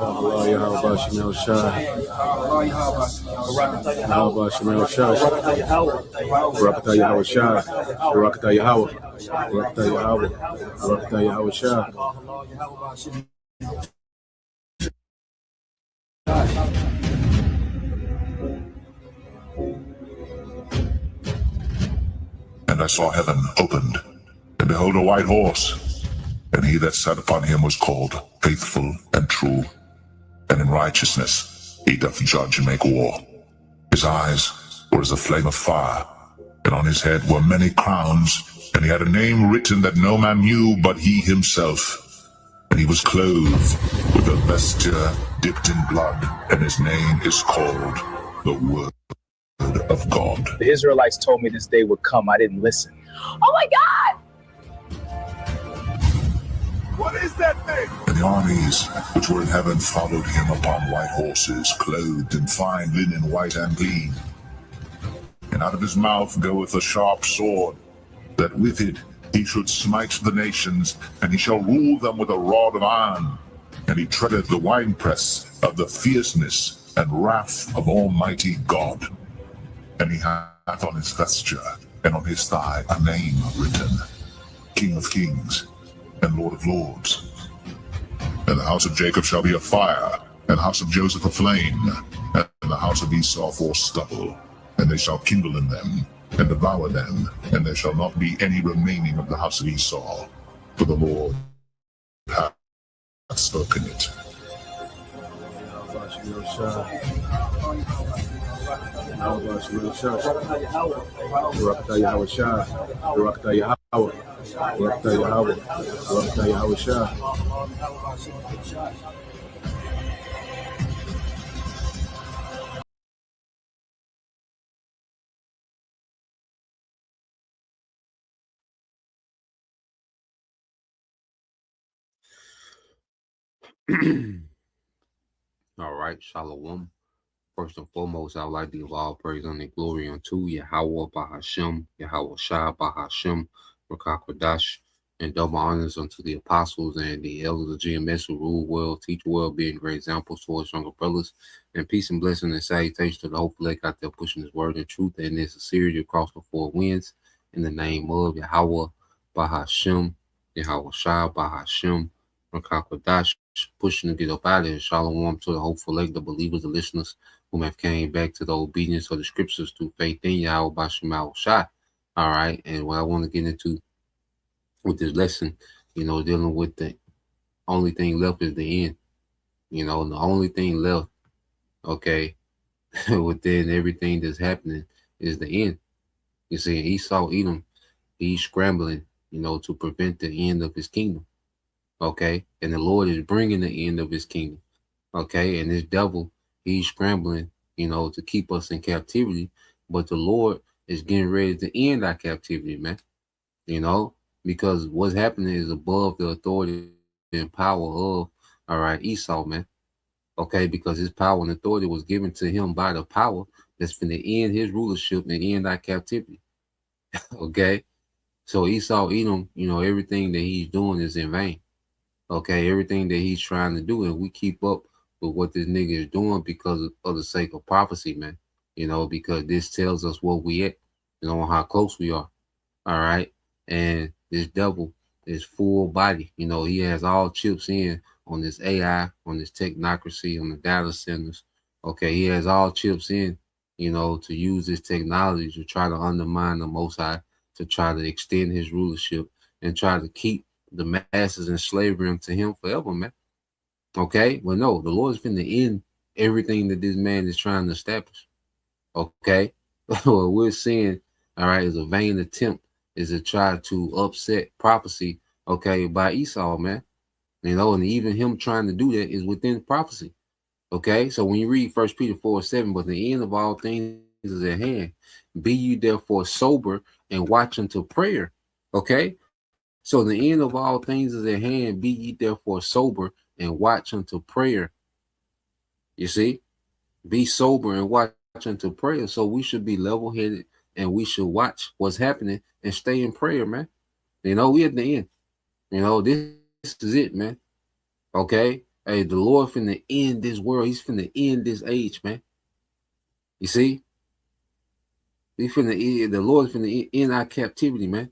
Allah, Yahweh, Shemel Shah. Yahweh, Shemel Shah. Barakatah Yahweh Shah. Barakatah Yahweh. Barakatah Yahweh. Barakatah Yahweh Shah. And I saw heaven opened, and behold a white horse, and he that sat upon him was called Faithful and True, and in righteousness he doth judge and make war. His eyes were as a flame of fire, and on his head were many crowns, and he had a name written that no man knew but he himself. And he was clothed with a vesture dipped in blood, and his name is called the Word of God. The Israelites told me this day would come. I didn't listen. Oh my God! What is that thing? And the armies which were in heaven followed him upon white horses, clothed in fine linen, white and clean. And out of his mouth goeth a sharp sword, that with it he should smite the nations, and he shall rule them with a rod of iron. And he treadeth the winepress of the fierceness and wrath of Almighty God. And he hath on his vesture and on his thigh a name written, King of Kings and Lord of Lords. And the house of Jacob shall be a fire, and the house of Joseph a flame, and the house of Esau for stubble. And they shall kindle in them, and devour them, and there shall not be any remaining of the house of Esau, for the Lord hath spoken it. Barakatah Yahweh Shah. Barakatah Yahweh. Barakatah Yahweh. Barakatah Yahweh Shah. All right, Shalom. First and foremost, I would like to give all praise and glory unto Yahweh Bahashem, Yahweh Shah Bahashem, Rakakwadash, and double honors unto the apostles and the elders of GMS who rule well, teach well, being great examples for us younger brothers. And peace and blessing and salutation to the hopeful elect out there pushing his word and truth and their sincerity across the four winds. In the name of Yahweh Bahashem, Yahweh Shah Bahashem, Rakakwadash, pushing to get up out of here. Shalom to the hopeful elect, the believers, the listeners whom have came back to the obedience of the scriptures through faith in Yahweh Bashem Shah. All right, and what I want to get into with this lesson, dealing with the only thing left is the end. The only thing left, okay, within everything that's happening is the end. You see, Esau, Edom, he's scrambling, to prevent the end of his kingdom. Okay, and the Lord is bringing the end of his kingdom. Okay, and this devil, he's scrambling, to keep us in captivity, but the Lord is getting ready to end our captivity, man. Because what's happening is above the authority and power of, Esau, man. Okay, because his power and authority was given to him by the power that's going to end his rulership and end our captivity. Okay, so Esau, Edom, everything that he's doing is in vain. Okay, everything that he's trying to do, and we keep up with what this nigga is doing because of the sake of prophecy, man. Because this tells us where we at, how close we are. All right, and this devil is full body. He has all chips in on this AI, on this technocracy, on the data centers. Okay, he has all chips in, to use this technology to try to undermine the Most High, to try to extend his rulership and try to keep the masses in slavery unto him forever, man. Okay, well, no, the Lord is finna end everything that this man is trying to establish. Okay, what we're seeing, all right, is a vain attempt is to try to upset prophecy, okay, by Esau, man. And even him trying to do that is within prophecy. Okay, so when you read 1 Peter 4:7, but the end of all things is at hand. Be you therefore sober and watch unto prayer. Okay, So the end of all things is at hand. Be ye therefore sober and watch unto prayer. You see, be sober and watch unto prayer. So we should be level headed and we should watch what's happening and stay in prayer, man. You know, we at the end. You know, this is it, man. Okay. Hey, the Lord finna end this world. He's finna end this age, man. You see? The Lord finna end our captivity, man.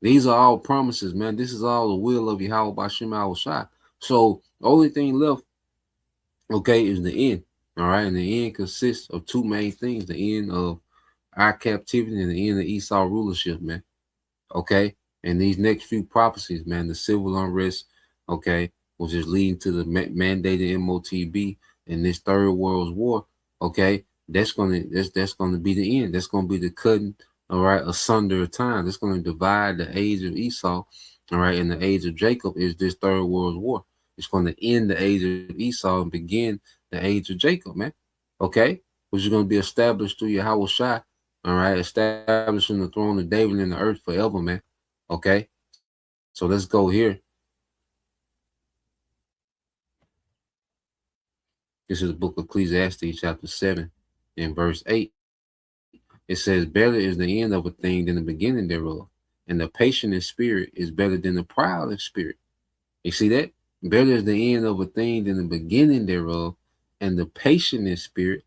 These are all promises, man. This is all the will of Yahweh Bashim Shai. So the only thing left, okay, is the end. All right. And the end consists of two main things: the end of our captivity and the end of Esau rulership, man. Okay. And these next few prophecies, man, the civil unrest, okay, which is leading to the mandated MOTB and this third world war, okay, that's gonna be the end. That's gonna be the cutting, all right, asunder of time. That's gonna divide the age of Esau, all right, and the age of Jacob is this third world war. It's gonna end the age of Esau and begin the age of Jacob, man. Okay, which is gonna be established through Yahweh Shai, all right, establishing the throne of David in the earth forever, man. Okay, so let's go here. This is the book of Ecclesiastes, chapter 7, and verse 8. It says, better is the end of a thing than the beginning thereof, and the patient in spirit is better than the proud in spirit. You see that? Better is the end of a thing than the beginning thereof, and the patient in spirit.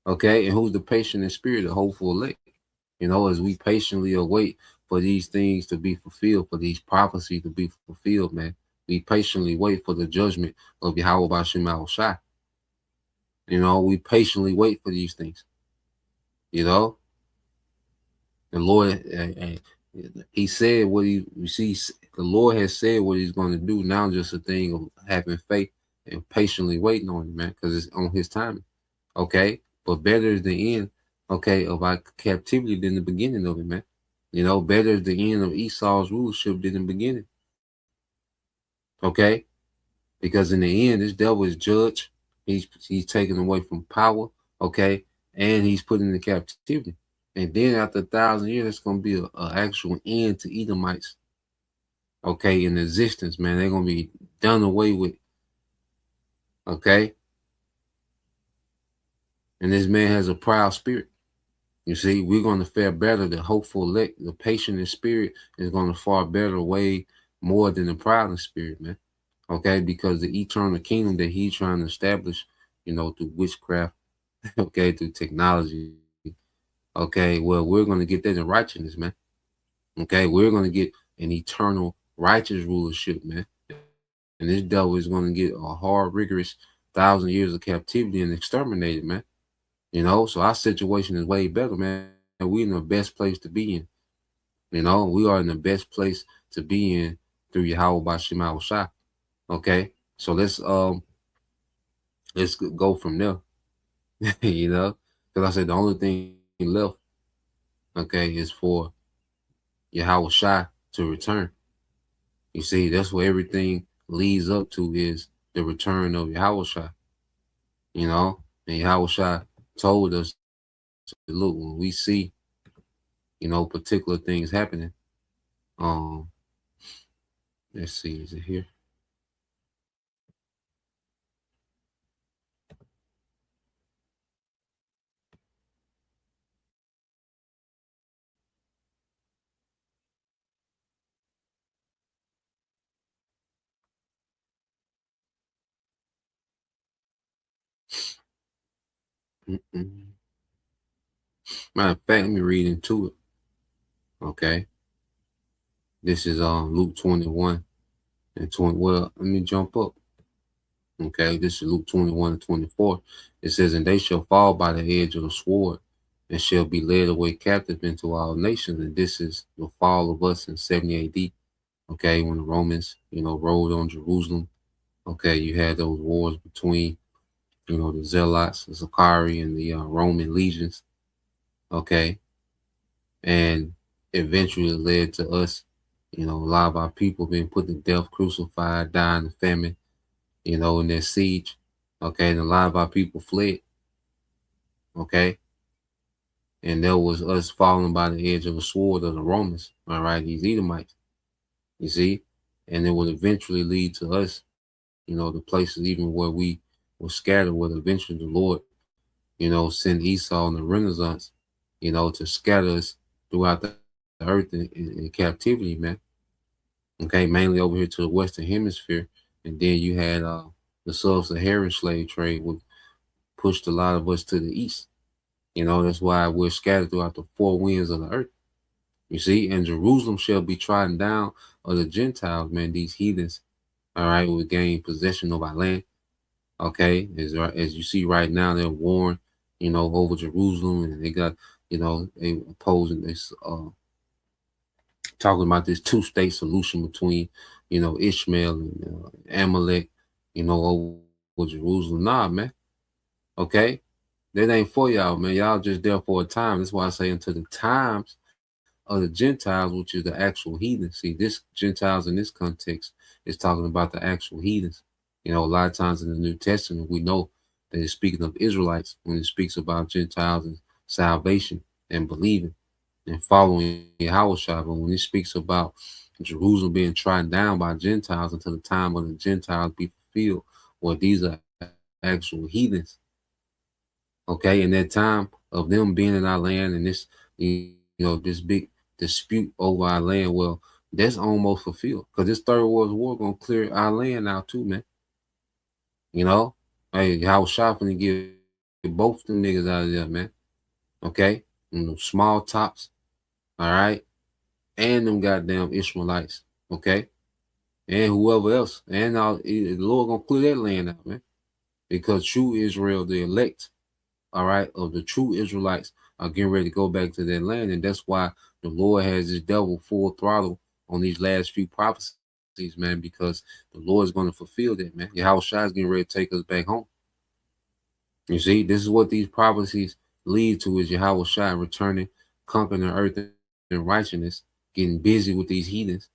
Okay, and who's the patient in spirit? The hopeful elect. You know, as we patiently await for these things to be fulfilled, for these prophecies to be fulfilled, man. We patiently wait for the judgment of Yahweh Bashim Shai. You know, we patiently wait for these things. You know, the Lord, He said what you see. The Lord has said what He's going to do. Now, just a thing of having faith and patiently waiting on Him, man, because it's on His timing. Okay, but better is the end, okay, of our captivity than the beginning of it, man. You know, better is the end of Esau's rulership than the beginning. Okay, because in the end, this devil is judged. He's taken away from power. Okay, and he's put into captivity. And then after 1,000 years, it's going to be an actual end to Edomites. Okay, in existence, man. They're going to be done away with. Okay. And this man has a proud spirit. You see, we're going to fare better. The hopeful elect, the patient in spirit is going to far better, way more than the proud in spirit, man. Okay, because the eternal kingdom that he's trying to establish, you know, through witchcraft, okay, through technology, okay, well, we're going to get that in righteousness, man. Okay, we're going to get an eternal righteous rulership, man. And this devil is going to get a hard, rigorous 1,000 years of captivity and exterminated, man. You know, so our situation is way better, man. We're in the best place to be in. You know, we are in the best place to be in through Yahweh Bashim Shai. Okay, so let's go from there. You know, because I said the only thing left, okay, is for Yahweh Shai to return. You see, that's what everything leads up to, is the return of Yahweh Shai. You know, and Yahweh Shai told us, look, when we see, you know, particular things happening, let's see, is it here? Matter of fact, let me read into it. Okay. This is Luke 21 and 20. Well, let me jump up. Okay, this is Luke 21 and 24. It says, and they shall fall by the edge of the sword and shall be led away captive into all nations. And this is the fall of us in 70 AD. Okay, when the Romans, you know, rolled on Jerusalem. Okay, you had those wars between, you know, the Zealots, the Zachari, and the Roman legions. Okay, and eventually led to us, you know, a lot of our people being put to death, crucified, dying of famine, you know, in their siege. Okay, and a lot of our people fled. Okay, and there was us falling by the edge of the sword of the Romans. All right, these Edomites. You see, and it would eventually lead to us, the places even where we were scattered, where eventually the Lord, send Esau and the Renaissance, to scatter us throughout the earth in captivity, man. Okay, mainly over here to the Western Hemisphere, and then you had the sub-Saharan slave trade, which pushed a lot of us to the east. That's why we're scattered throughout the four winds of the earth. You see, and Jerusalem shall be trodden down of the Gentiles, man. These heathens, all right, will gain possession of our land. Okay, as you see right now, they're warring, over Jerusalem, and they got, they opposing this, talking about this two-state solution between, Ishmael and Amalek, over Jerusalem. Nah, man. Okay, that ain't for y'all, man. Y'all just there for a time. That's why I say until the times of the Gentiles, which is the actual heathens. See, this Gentiles in this context is talking about the actual heathens. A lot of times in the New Testament, we know that it's speaking of Israelites when it speaks about Gentiles and salvation and believing and following Yahushua. But when it speaks about Jerusalem being trodden down by Gentiles until the time of the Gentiles be fulfilled, well, these are actual heathens. Okay, in that time of them being in our land and this, this big dispute over our land, well, that's almost fulfilled because this Third World War gonna clear our land out too, man. Hey, I was shopping to get both them niggas out of there, man. Okay, and them small tops, all right, and them goddamn Ishmaelites, okay, and whoever else, and the Lord gonna clear that land out, man, because true Israel, the elect, all right, of the true Israelites are getting ready to go back to their land, and that's why the Lord has this devil full throttle on these last few prophecies, man, because the Lord is going to fulfill that, man. Yahushua is getting ready to take us back home. You see, this is what these prophecies lead to: is Yahushua returning, conquering the earth in righteousness, getting busy with these heathens,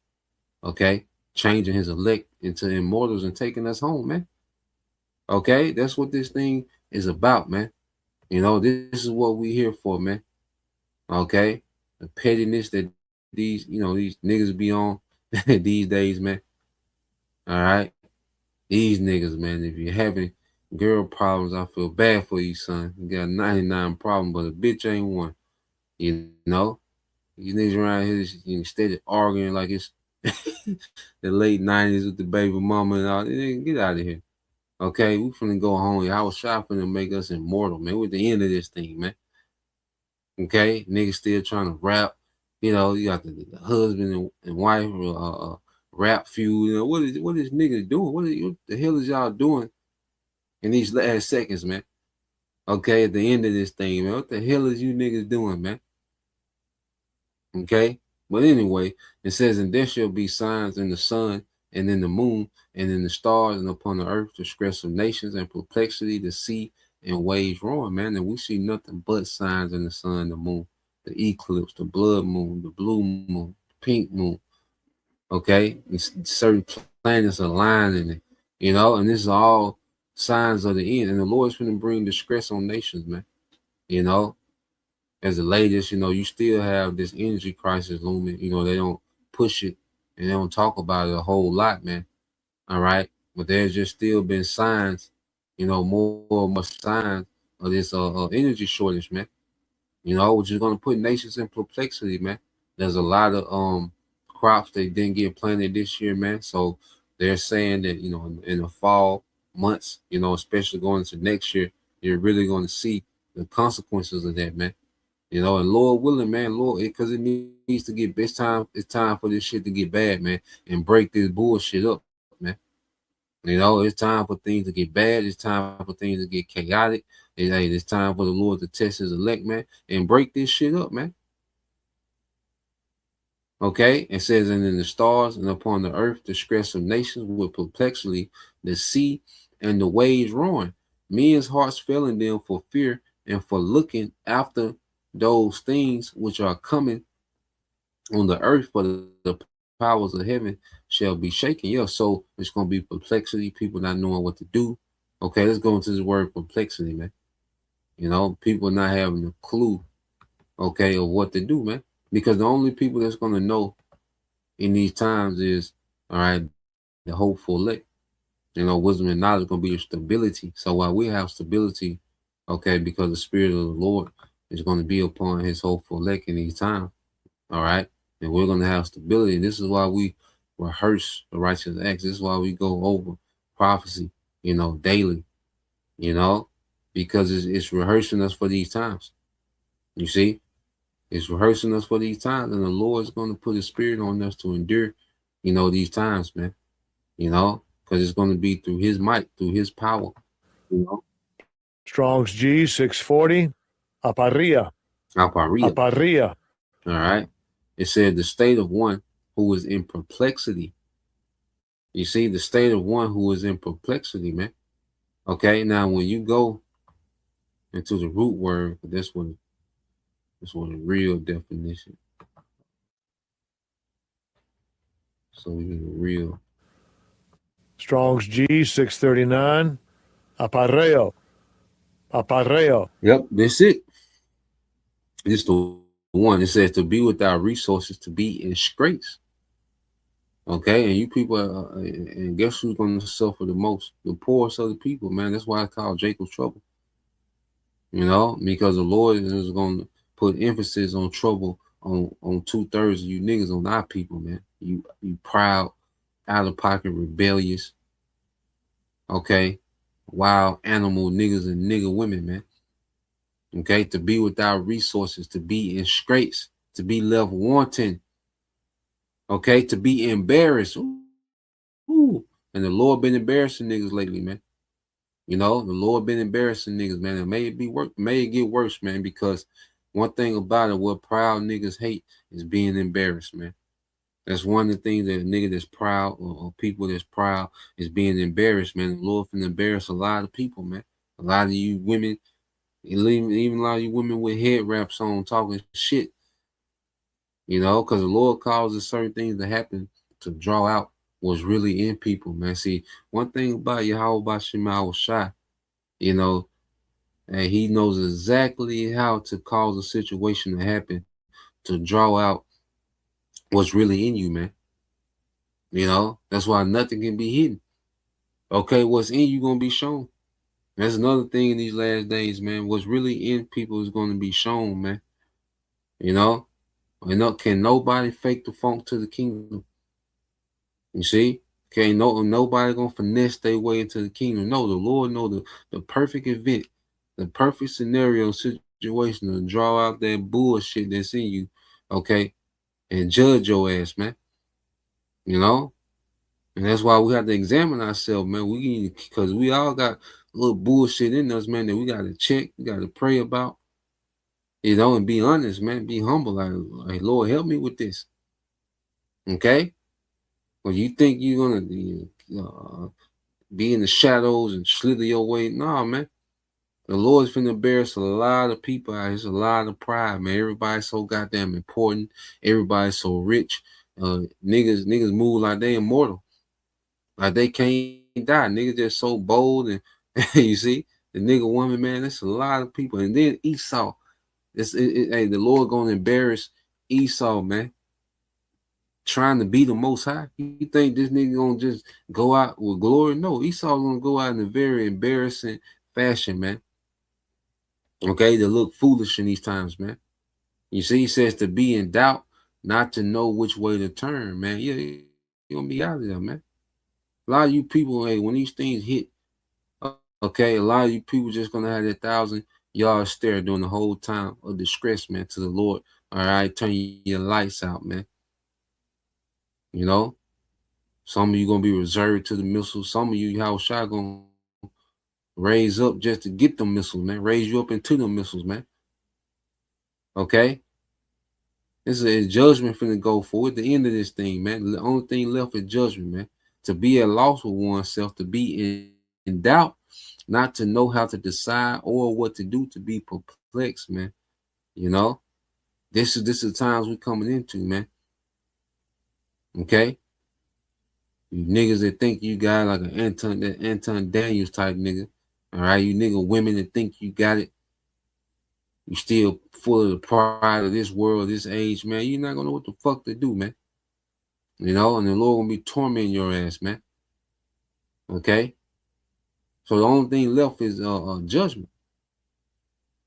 okay, changing his elect into immortals and taking us home, man. Okay, that's what this thing is about, man. This is what we here for, man. Okay, the pettiness that these niggas be on these days, man. All right, these niggas, man. If you're having girl problems, I feel bad for you, son. You got 99 problems, but a bitch ain't one. These niggas around here instead of arguing like it's the late 90s with the baby mama and all. Get out of here. Okay, we finna go home. I was shopping to make us immortal, man. We're at the end of this thing, man. Okay, niggas still trying to rap. You got the husband and wife rap feud. What is niggas doing? What the hell is y'all doing in these last seconds, man? Okay, at the end of this thing, man. What the hell is you niggas doing, man? Okay, but anyway, it says, and there shall be signs in the sun and in the moon and in the stars and upon the earth, distress of nations and perplexity, the sea and waves roaring, man. And we see nothing but signs in the sun, the moon, the eclipse, the blood moon, the blue moon, the pink moon. Okay, and certain planets aligning it, and this is all signs of the end. And the Lord's going to bring distress on nations, man. As the latest, you still have this energy crisis looming. They don't push it and they don't talk about it a whole lot, man. All right, but there's just still been signs, more and more signs of this energy shortage, man. Which is going to put nations in perplexity, man. There's a lot of crops that didn't get planted this year, man. So they're saying that in the fall months, especially going into next year, you're really going to see the consequences of that, man. And Lord willing, man, Lord, because it needs to get. It's time for this shit to get bad, man, and break this bullshit up, man. It's time for things to get bad. It's time for things to get chaotic. It's time for the Lord to test his elect, man, and break this shit up, man. Okay, it says, and in the stars and upon the earth, distress of nations with perplexity, the sea and the waves roaring, men's hearts failing them for fear and for looking after those things which are coming on the earth, for the powers of heaven shall be shaken. Yeah, so it's going to be perplexity, people not knowing what to do. Okay, let's go into this word perplexity, man. People not having a clue, okay, of what to do, man. Because the only people that's going to know in these times is, all right, the hopeful elect. You know, wisdom and knowledge is going to be your stability. So while we have stability, okay, because the Spirit of the Lord is going to be upon his hopeful elect in these times, all right, and we're going to have stability. This is why we rehearse the righteous acts. This is why we go over prophecy, you know, daily, you know, because it's rehearsing us for these times. You see, it's rehearsing us for these times, and the Lord is going to put his Spirit on us to endure, you know, these times, man, you know, because it's going to be through his might, through his power, you know. Strong's G 640. Aparia. Aparia. Aparia. All right. It said the state of one who is in perplexity. You see, the state of one who is in perplexity, man. Okay. Now, when you go into the root word, this one a real definition. So we get a real. Strong's G 639. Apareo. Apareo. Yep, that's it. This the one. It says to be without resources, to be in straits. Okay, and you people, and guess who's going to suffer the most? The poorest of the people, man. That's why I call Jacob's trouble. You know, because the Lord is going to put emphasis on trouble on 2/3 of you niggas, on our people, man. You proud, out of pocket, rebellious, okay, wild animal niggas and nigga women, man. Okay, to be without resources, to be in straits, to be left wanting, okay, to be embarrassed. Ooh. And the Lord been embarrassing niggas lately, man. You know, the Lord been embarrassing niggas, man. And may it get worse, man, because one thing about it, what proud niggas hate is being embarrassed, man. That's one of the things that a nigga that's proud or people that's proud is being embarrassed, man. The Lord finna embarrass a lot of people, man. A lot of you women, even a lot of you women with head wraps on talking shit, you know, because the Lord causes certain things to happen to draw out what's really in people, man. See, one thing about Yahweh Shema Shai, you know, and he knows exactly how to cause a situation to happen to draw out what's really in you, man. You know, that's why nothing can be hidden. Okay, what's in you gonna be shown. That's another thing in these last days, man. What's really in people is gonna be shown, man. You know, can nobody fake the funk to the kingdom? You see, nobody gonna finesse their way into the kingdom. No, the Lord know the perfect event, the perfect scenario situation to draw out that bullshit that's in you, okay, and judge your ass, man. You know, and that's why we have to examine ourselves, man. Because we all got a little bullshit in us, man, that we got to check, we got to pray about, you know, and be honest, man. Be humble, like Lord, help me with this, okay? Well, you think you're gonna be in the shadows and slither your way? No, man. The Lord's finna embarrass a lot of people out. There's a lot of pride, man. Everybody's so goddamn important. Everybody's so rich. Niggas move like they immortal. Like they can't die. Niggas just so bold and you see the nigga woman, man. That's a lot of people. And then Esau. Hey, the Lord gonna embarrass Esau, man. Trying to be the most high. You think this nigga gonna just go out with glory? No, Esau gonna go out in a very embarrassing fashion, man. Okay, to look foolish in these times, man. You see, he says to be in doubt, not to know which way to turn, man. Yeah, you're gonna be out of there, man. A lot of you people, hey, when these things hit, okay, a lot of you people just gonna have that 1,000-yard stare during the whole time of distress, man, to the Lord. All right, turn your lights out, man. You know, some of you gonna be reserved to the missiles. Some of you, how Shai gonna raise up just to get them missiles, man. Raise you up into them missiles, man. Okay, this is a judgment finna go for at the end of this thing, man. The only thing left is judgment, man. To be at loss with oneself, to be in doubt, not to know how to decide or what to do, to be perplexed, man. You know, this is the times we're coming into, man. Okay, you niggas that think you got like an Anton Daniels type nigga. All right, you nigga women that think you got it. You still full of the pride of this world, this age, man. You're not gonna know what the fuck to do, man. You know, and the Lord gonna be tormenting your ass, man. Okay. So the only thing left is judgment.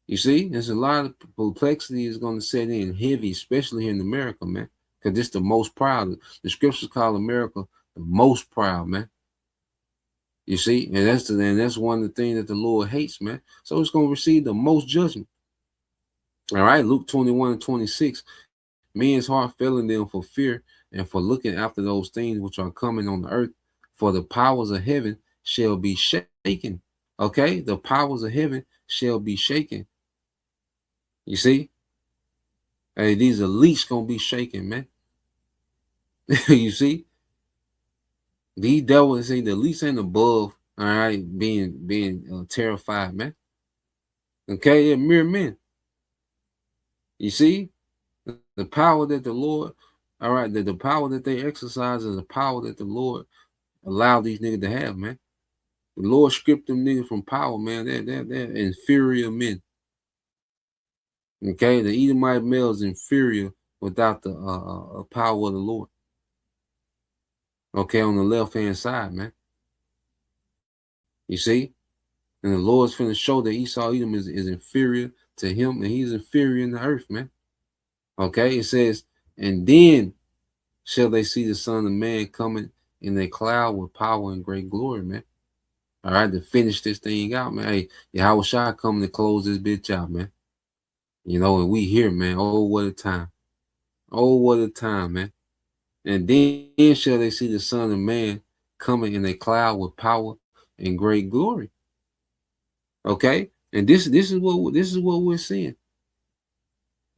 You see, there's a lot of perplexity is going to set in heavy, especially here in America, man. Because this the most proud. The scriptures call America the most proud, man. You see, and that's one of the things that the Lord hates, man. So it's going to receive the most judgment. All right, Luke 21:26. Men's heart failing them for fear and for looking after those things which are coming on the earth, for the powers of heaven shall be shaken. Okay, the powers of heaven shall be shaken. You see? Hey, these elites gonna be shaking, man. You see? These devils say the elites ain't above, all right, being terrified, man. Okay, they're mere men. You see? The power that the Lord, all right, the power that they exercise is the power that the Lord allowed these niggas to have, man. The Lord stripped them niggas from power, man. They're inferior men. Okay, the Edomite male is inferior without the power of the Lord. Okay, on the left-hand side, man. You see? And the Lord's finna show that Esau Edom is inferior to him, and he's inferior in the earth, man. Okay, it says, and then shall they see the Son of Man coming in a cloud with power and great glory, man. All right, to finish this thing out, man. Hey, Yahweh Shai coming to close this bitch out, man. You know, and we here, man. Oh, what a time. Oh, what a time, man. And then shall they see the Son of Man coming in a cloud with power and great glory. Okay, and this is what we're seeing.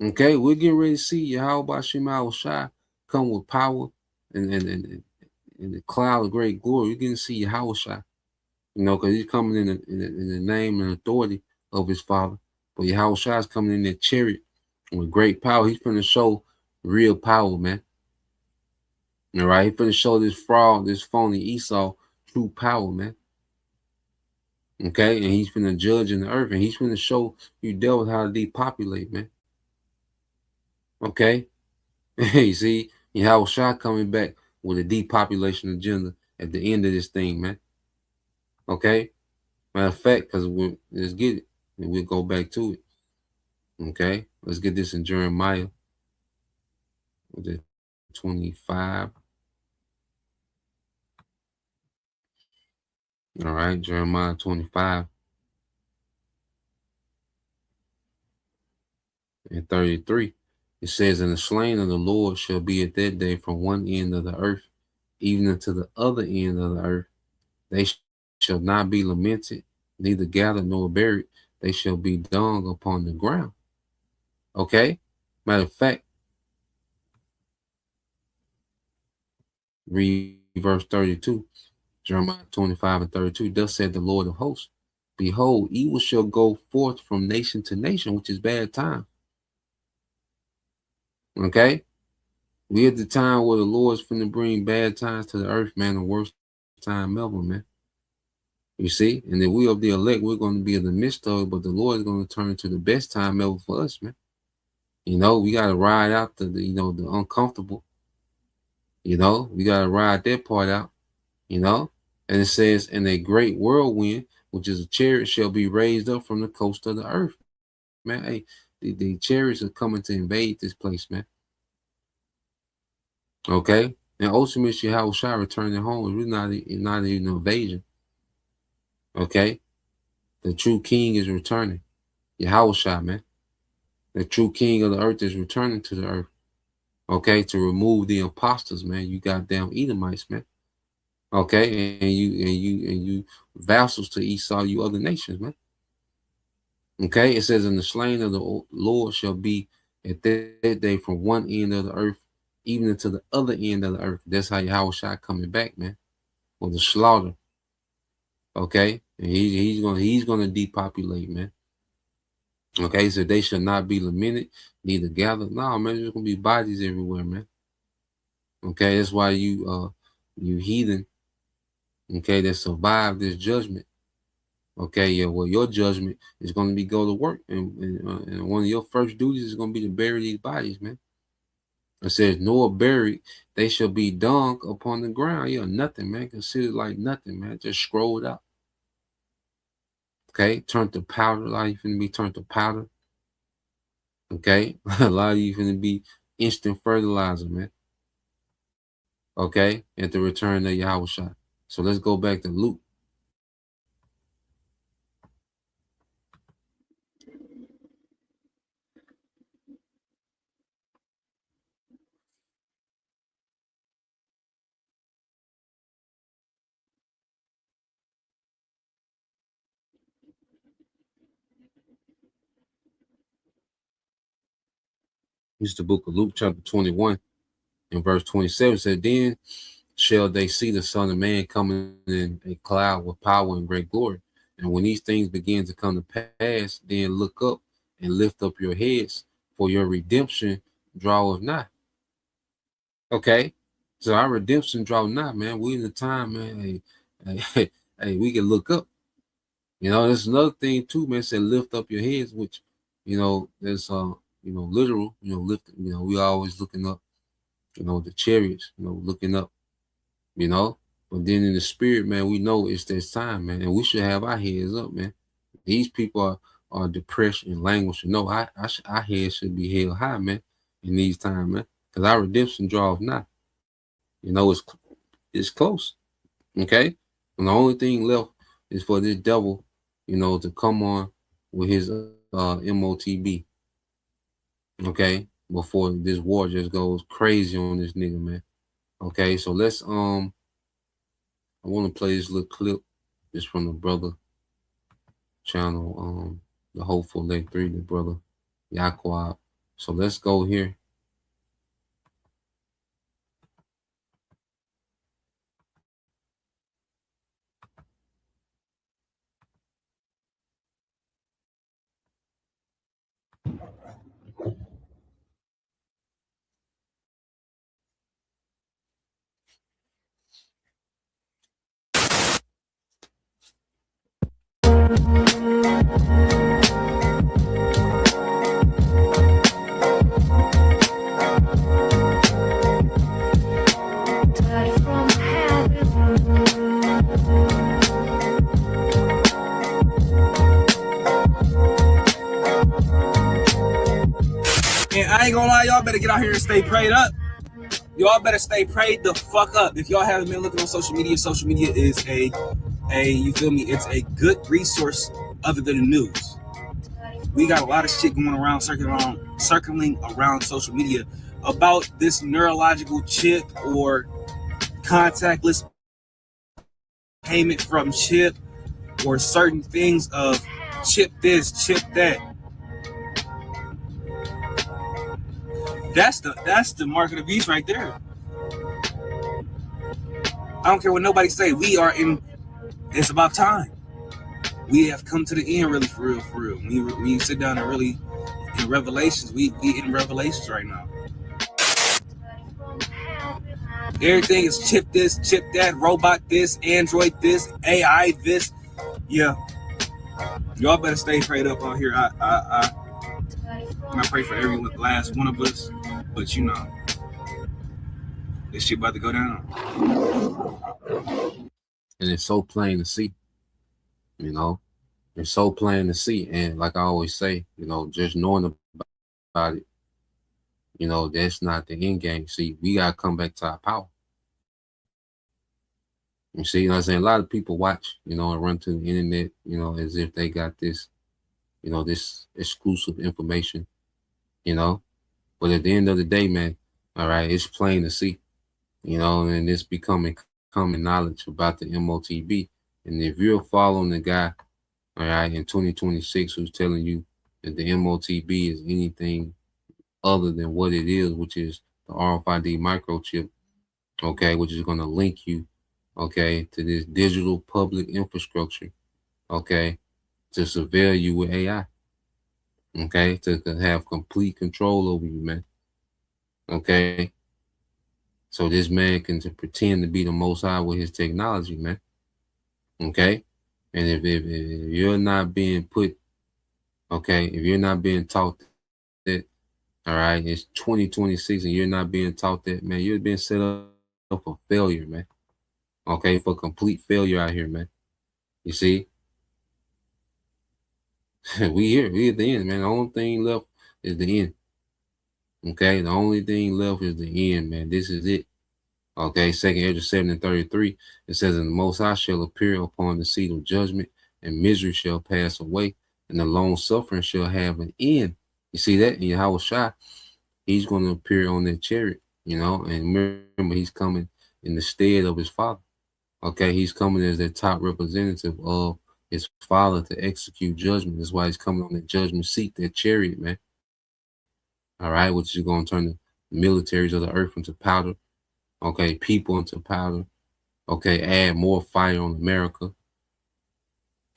Okay, we're getting ready to see Yahweh Shema Shai come with power and the cloud of great glory. You're getting to see Yahweh Shai, you know, because he's coming in the name and authority of his Father. But Yahweh Shai is coming in that chariot with great power. He's going to show real power, man. All right, he's going to show this fraud, this phony Esau true power, man. Okay, and he's going to judge in the earth, and he's going to show you devils how to depopulate, man. Okay, you see, Yahweh Shai coming back with a depopulation agenda at the end of this thing, man. Okay, matter of fact, because let's get it, and we'll go back to it. Okay, let's get this in Jeremiah, with the 25. All right, Jeremiah 25 and 33. It says, and the slain of the Lord shall be at that day from one end of the earth, even unto the other end of the earth. They shall not be lamented, neither gathered nor buried. They shall be dung upon the ground. Okay? Matter of fact, read verse 32. Jeremiah 25 and 32. Thus said the Lord of hosts, behold, evil shall go forth from nation to nation, which is bad time. Okay? We at the time where the Lord's finna bring bad times to the earth, man, the worst time ever, man. You see? And the we of the elect, we're going to be in the midst of it, but the Lord is going to turn to the best time ever for us, man. You know, we got to ride out the uncomfortable. You know, we got to ride that part out, you know. And it says, and a great whirlwind, which is a chariot, shall be raised up from the coast of the earth. Man, hey, the chariots are coming to invade this place, man. Okay? And ultimately, Yahweh Shai returning home is really not even an invasion. Okay? The true king is returning. Yahweh Shai, man. The true king of the earth is returning to the earth. Okay? To remove the imposters, man. You goddamn Edomites, man. Okay? And you vassals to Esau, you other nations, man. Okay? It says, and the slain of the Lord shall be at that day from one end of the earth even into the other end of the earth. That's how Yahweh Shai coming back, man, with the slaughter. Okay, and he's gonna depopulate, man. Okay, so they shall not be lamented, neither gathered. No, man, there's gonna be bodies everywhere, man. Okay, that's why you heathen, okay, that survived this judgment. Okay, yeah, well, your judgment is going to be go to work, and one of your first duties is going to be to bury these bodies, man. It says, nor buried, they shall be dung upon the ground. Yeah, nothing, man. Consider like nothing, man. Just scrolled out. Okay, turn to powder. A lot of you finna be turned to powder. Okay, a lot of you finna be instant fertilizer, man. Okay, at the return of Yahweh Shai. So let's go back to Luke. This is the book of Luke, chapter 21, and verse 27 said, then shall they see the Son of Man coming in a cloud with power and great glory. And when these things begin to come to pass, then look up and lift up your heads, for your redemption draweth nigh. Okay, so our redemption draw nigh, man. We in the time, man. Hey, we can look up. You know, there's another thing too, man. Said lift up your heads, which, you know, there's literal, lift. You know, we always looking up. You know, the chariots. You know, looking up. You know, but then in the spirit, man, we know it's this time, man, and we should have our heads up, man. These people are depressed and languishing. No, our heads should be held high, man, in these times, man, because our redemption draws nigh. You know, it's close. Okay, and the only thing left is for this devil, you know, to come on with his MOTB. Okay, before this war just goes crazy on this nigga, man. Okay, so let's I want to play this little clip just from the brother channel, the Hopeful Leg 3, the brother Yaquab. So let's go here. And I ain't gonna lie, y'all better get out here and stay prayed up. Y'all better stay prayed the fuck up. If y'all haven't been looking on social media is a you feel me? It's a good resource other than the news. We got a lot of shit going around, circling around social media about this neurological chip or contactless payment from chip or certain things of chip this, chip that. That's the mark of the beast right there. I don't care what nobody say. It's about time. We have come to the end, really, for real. When you sit down and really in Revelations, we in Revelations right now. Everything is chip this, chip that, robot this, Android this, AI this. Yeah. Y'all better stay prayed up out here. I pray for every last one of us. But you know, this shit about to go down. And it's so plain to see. You know, it's so plain to see. And like I always say, you know, just knowing about it, you know, that's not the end game. See, we gotta come back to our power. You see, you know what I'm saying? A lot of people watch, you know, and run to the internet, you know, as if they got this, you know, this exclusive information, you know. But at the end of the day, man, all right, it's plain to see, you know, and it's becoming common knowledge about the MOTB. And if you're following the guy, all right, in 2026 who's telling you that the MOTB is anything other than what it is, which is the RFID microchip, okay, which is going to link you, okay, to this digital public infrastructure, okay, to surveil you with AI. Okay, to have complete control over you, man. Okay, so this man can pretend to be the Most High with his technology, man. Okay, and if you're not being put, okay, if you're not being taught that All right, it's 2026 and you're not being taught that, man. You're being set up for failure, man. Okay, for complete failure out here, man. You see, we at the end, man. The only thing left is the end. Okay, the only thing left is the end, man. This is it. Okay, 2nd Ezra 7:33, it says, and the Most High shall appear upon the seat of judgment, and misery shall pass away, and the long suffering shall have an end. You see that? And Yahweh Shai, he's going to appear on that chariot, you know, and remember, he's coming in the stead of his father. Okay, he's coming as the top representative of his father to execute judgment. That's why he's coming on the judgment seat, that chariot, man. All right, which is going to turn the militaries of the earth into powder. Okay, people into powder. Okay, add more fire on America.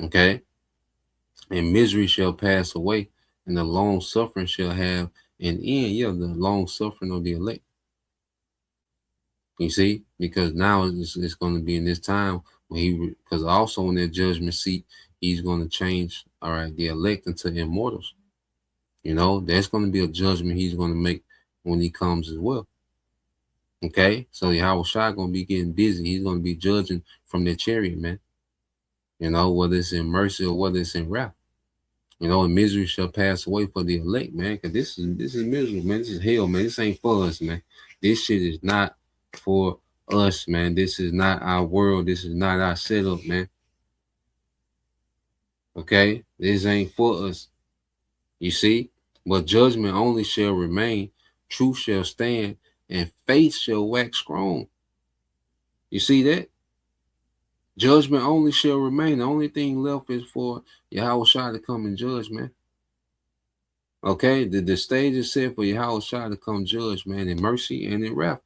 Okay, and misery shall pass away, and the long suffering shall have an end. Yeah, the long suffering of the elect. You see, because now it's going to be in this time when because also in that judgment seat, he's going to change, all right, the elect into immortals. You know, there's going to be a judgment he's going to make when he comes as well. Okay, so Yahweh Shai going to be getting busy. He's going to be judging from the chariot, man. You know, whether it's in mercy or whether it's in wrath. You know, and misery shall pass away for the elect, man. Because this is miserable, man. This is hell, man. This ain't for us, man. This shit is not for us, man. This is not our world. This is not our setup, man. Okay, this ain't for us. You see, but judgment only shall remain, truth shall stand, and faith shall wax strong. You see that? Judgment only shall remain. The only thing left is for Yahweh Shai to come and judge, man. Okay, the stage is set for Yahweh Shai to come judge, man, in mercy and in wrath.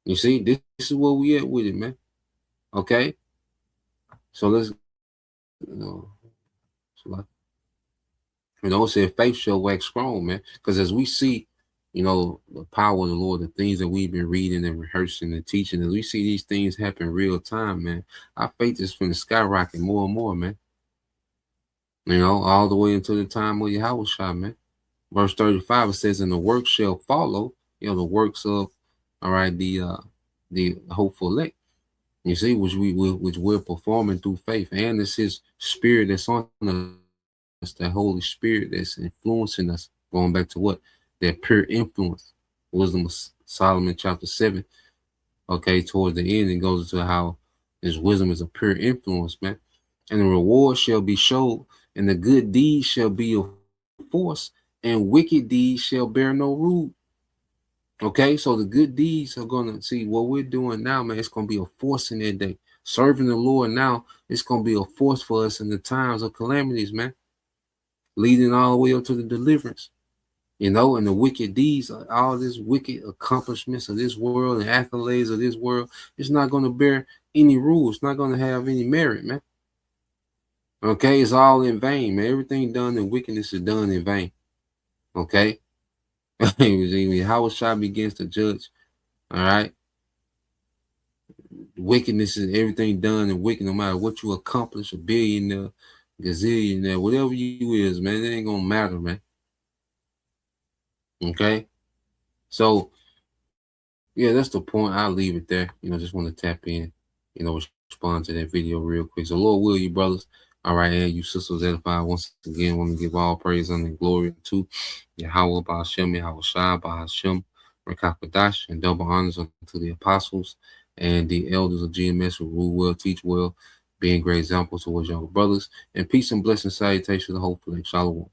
You see, this is where we at with it, man. Okay, so let's, say faith shall wax strong, man. Because as we see, you know, the power of the Lord, the things that we've been reading and rehearsing and teaching, as we see these things happen real time, man, our faith is from the skyrocket more and more, man. You know, all the way until the time of Yahweh Shai, man. Verse 35, it says, and the works shall follow, you know, the works of, all right, the hopeful elect. You see, which we're performing through faith, and it's his spirit that's on us, the Holy Spirit that's influencing us, going back to what? That pure influence. Wisdom of Solomon chapter 7. Okay, towards the end, it goes into how his wisdom is a pure influence, man. And the reward shall be showed, and the good deeds shall be of force, and wicked deeds shall bear no root. Okay, so the good deeds are going to see what we're doing now, man. It's going to be a force in that day. Serving the Lord now, it's going to be a force for us in the times of calamities, man. Leading all the way up to the deliverance. You know, and the wicked deeds, all this wicked accomplishments of this world and accolades of this world, it's not going to bear any rules. It's not going to have any merit, man. Okay, it's all in vain, man. Everything done in wickedness is done in vain. Okay? How Shai begins to judge, all right? Wickedness is everything done in wicked, no matter what you accomplish, a billionaire, gazillionaire, whatever you is, man, it ain't going to matter, man. Okay, so yeah, that's the point. I'll leave it there. You know, just want to tap in, you know, respond to that video real quick. So Lord will, you brothers, all right, and you sisters edified, once again, want to give all praise and glory to Yahweh Ba'ashem, Yahweh Shai Ba'ashem, Rekakwadash, and double honors unto the apostles and the elders of GMS who rule well, teach well, being great examples towards younger brothers, and peace and blessing salutation to the whole flesh. Shalom.